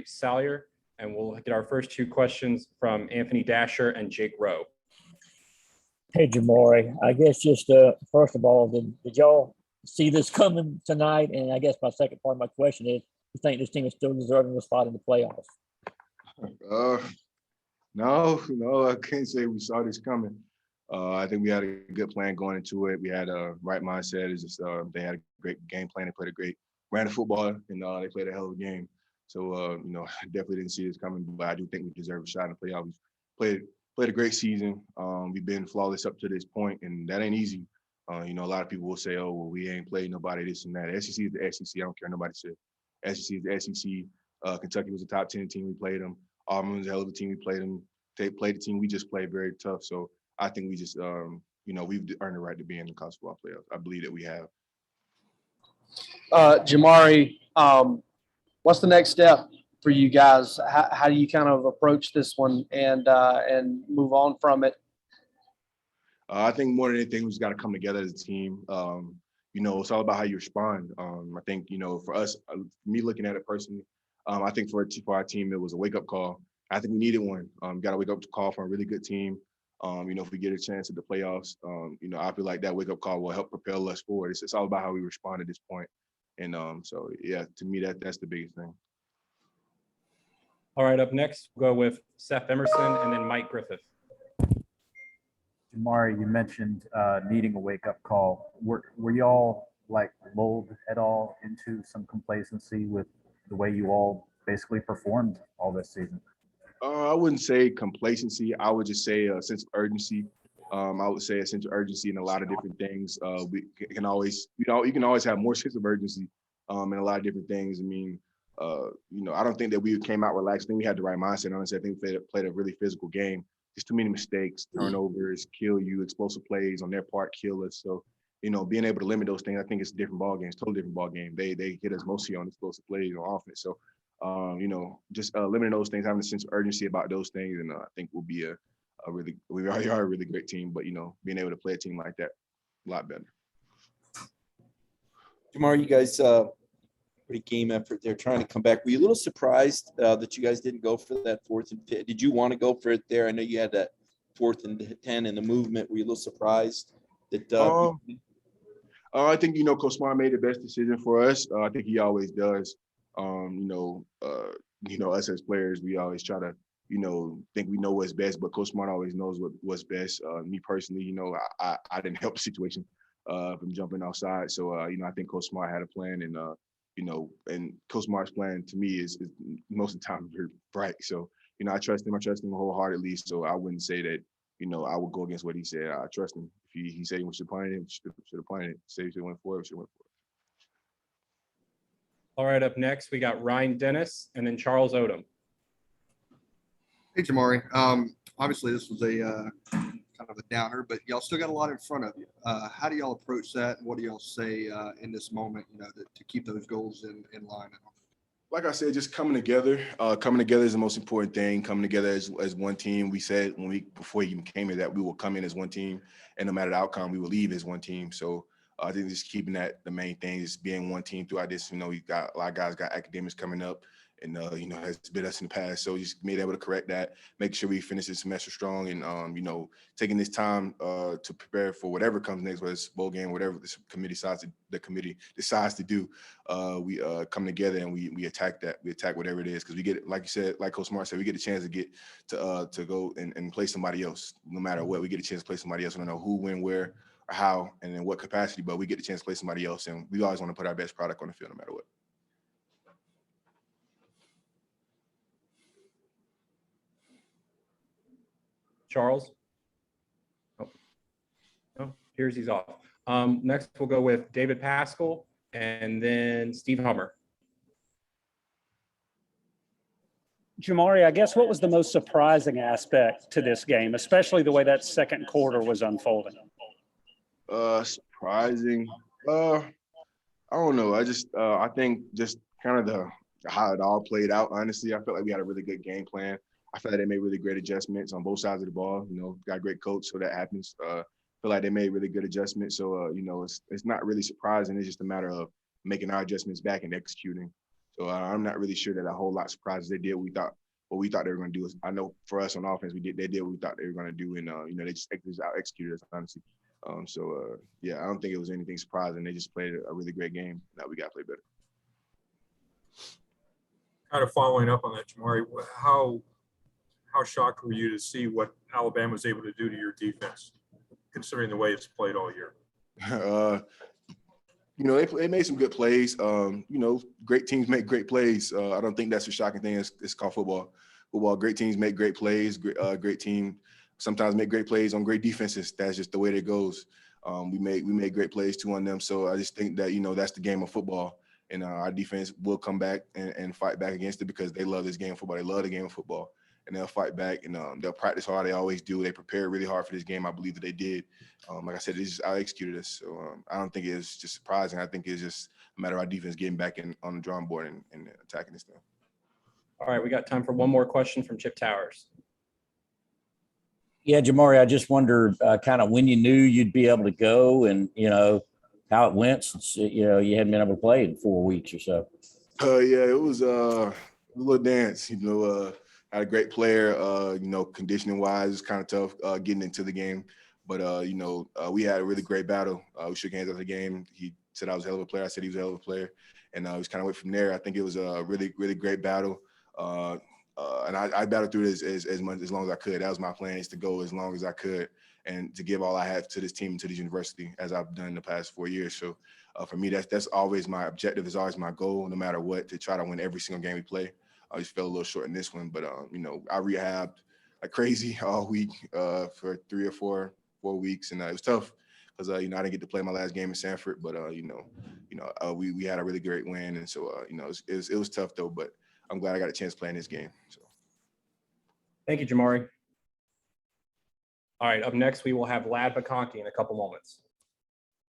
Salyer, and we'll get our first two questions from Anthony Dasher and Jake Rowe. Hey, Jamaree. I guess just first of all, did y'all see this coming tonight? And I guess my second part of my question is, you think this team is still deserving of a spot in the playoffs? No, I can't say we saw this coming. I think we had a good plan going into it. We had a right mindset. It's just they had a great game plan. They played a great brand of football, and they played a hell of a game. So, I definitely didn't see this coming, but I do think we deserve a shot in the playoffs. Played a great season. We've been flawless up to this point, and that ain't easy. A lot of people will say, "Oh, well, we ain't played nobody, this and that." SEC is the SEC. I don't care nobody said. SEC is the SEC. Kentucky was a top 10 team. We played them. Auburn was a hell of a team. We played them. They played the team. We just played very tough. So I think we just, we've earned the right to be in the college football playoffs. I believe that we have. Jamaree, what's the next step for you guys? How do you kind of approach this one and move on from it? I think more than anything, we just got to come together as a team. It's all about how you respond. I think, for us, me looking at it personally, I think for our team, it was a wake-up call. I think we needed one. Got to wake up to call from a really good team. If we get a chance at the playoffs, I feel like that wake-up call will help propel us forward. It's all about how we respond at this point. And to me, that's the biggest thing. All right, up next, we'll go with Seth Emerson and then Mike Griffith. Jamaree, you mentioned needing a wake-up call. Were y'all lulled at all into some complacency with the way you all basically performed all this season? I wouldn't say complacency. I would just say a sense of urgency. I would say a sense of urgency in a lot of different things. We can always, you can always have more sense of urgency in a lot of different things. I mean, I don't think that we came out relaxed. I think we had the right mindset. Honestly, I think we played a really physical game. Just too many mistakes, turnovers, kill you, explosive plays on their part, kill us. So, being able to limit those things, I think it's a different ball game. It's a totally different ball game. They hit us mostly on explosive plays on offense. So, just limiting those things, having a sense of urgency about those things, and I think we'll be we already are a really great team, but being able to play a team like that, a lot better. Jamaree, you guys, pretty game effort there, trying to come back. Were you a little surprised that you guys didn't go for that 4th and 10? Did you want to go for it there? I know you had that 4th and 10 in the movement. Were you a little surprised that? I think Coach Smart made the best decision for us. I think he always does. Us as players, we always try to think we know what's best, but Coach Smart always knows what's best. Me personally, I didn't help the situation from jumping outside. So I think Coach Smart had a plan, and and Coach Smart's plan to me is most of the time very bright. So I trust him. I trust him wholeheartedly. So I wouldn't say that I would go against what he said. I trust him. If he said we should play it, should have played it. Say we should went for it, we should went for it. All right, up next, we got Ryan Dennis and then Charles Odom. Hey, Jamaree. Obviously, this was a kind of a downer, but y'all still got a lot in front of you. How do y'all approach that? And what do y'all say in this moment, to keep those goals in line? Like I said, just coming together. Coming together is the most important thing. Coming together as one team. We said before we even came here that we will come in as one team, and no matter the outcome, we will leave as one team. So I think just keeping that the main thing is being one team throughout this. We got a lot of guys got academics coming up, and has been us in the past. So just being able to correct that, make sure we finish this semester strong, and taking this time to prepare for whatever comes next, whether it's bowl game, whatever the committee decides to do. We come together and we attack that. We attack whatever it is, because we get, like you said, like Coach Smart said, we get a chance to get to go and play somebody else. No matter what, we get a chance to play somebody else. I don't know who, when, where, or how, and in what capacity, but we get a chance to play somebody else, and we always want to put our best product on the field, no matter what. Charles? Oh, he's off. Next, we'll go with David Pascal and then Steve Hummer. Jamaree, I guess what was the most surprising aspect to this game, especially the way that second quarter was unfolding? Surprising. I don't know. I think just kind of how it all played out. Honestly, I felt like we had a really good game plan. I feel like they made really great adjustments on both sides of the ball. Got a great coach, so that happens. I feel like they made really good adjustments. So, it's not really surprising. It's just a matter of making our adjustments back and executing. So I'm not really sure that a whole lot surprised they did what we thought they were going to do. I know for us on offense, they did what we thought they were going to do, and they just out executed us, honestly. Yeah, I don't think it was anything surprising. They just played a really great game. Now we got to play better. Kind of following up on that, Jamaree, how shocked were you to see what Alabama was able to do to your defense, considering the way it's played all year? They made some good plays. Great teams make great plays. I don't think that's a shocking thing. It's called football. Great teams make great plays. Great team sometimes make great plays on great defenses. That's just the way it goes. We made great plays too on them. So I just think that that's the game of football, and our defense will come back and fight back against it because they love this game of football. They love the game of football, and they'll fight back and they'll practice hard. They always do. They prepare really hard for this game. I believe that they did. Like I said, they just out-executed us. So I don't think it's just surprising. I think it's just a matter of our defense getting back on the drawing board and attacking this thing. All right, we got time for one more question from Chip Towers. Yeah, Jamaree, I just wondered kind of when you knew you'd be able to go and, how it went since, you hadn't been able to play in 4 weeks or so. Yeah, it was a little dance, had a great player, conditioning wise, it's kind of tough getting into the game. But, we had a really great battle. We shook hands after the game. He said I was a hell of a player. I said he was a hell of a player. And we just kind of went from there. I think it was a really, really great battle. And I battled through it as long as I could. That was my plan, is to go as long as I could and to give all I have to this team, to this university, as I've done the past 4 years. So for me, that's always my objective. It's always my goal, no matter what, to try to win every single game we play. I just fell a little short in this one, but I rehabbed like crazy all week for 3 or 4 weeks, and it was tough because I didn't get to play my last game in Sanford, but we had a really great win, and so it was tough though, but I'm glad I got a chance playing this game. So. Thank you, Jamaree. All right, up next, we will have Lad McConkey in a couple moments.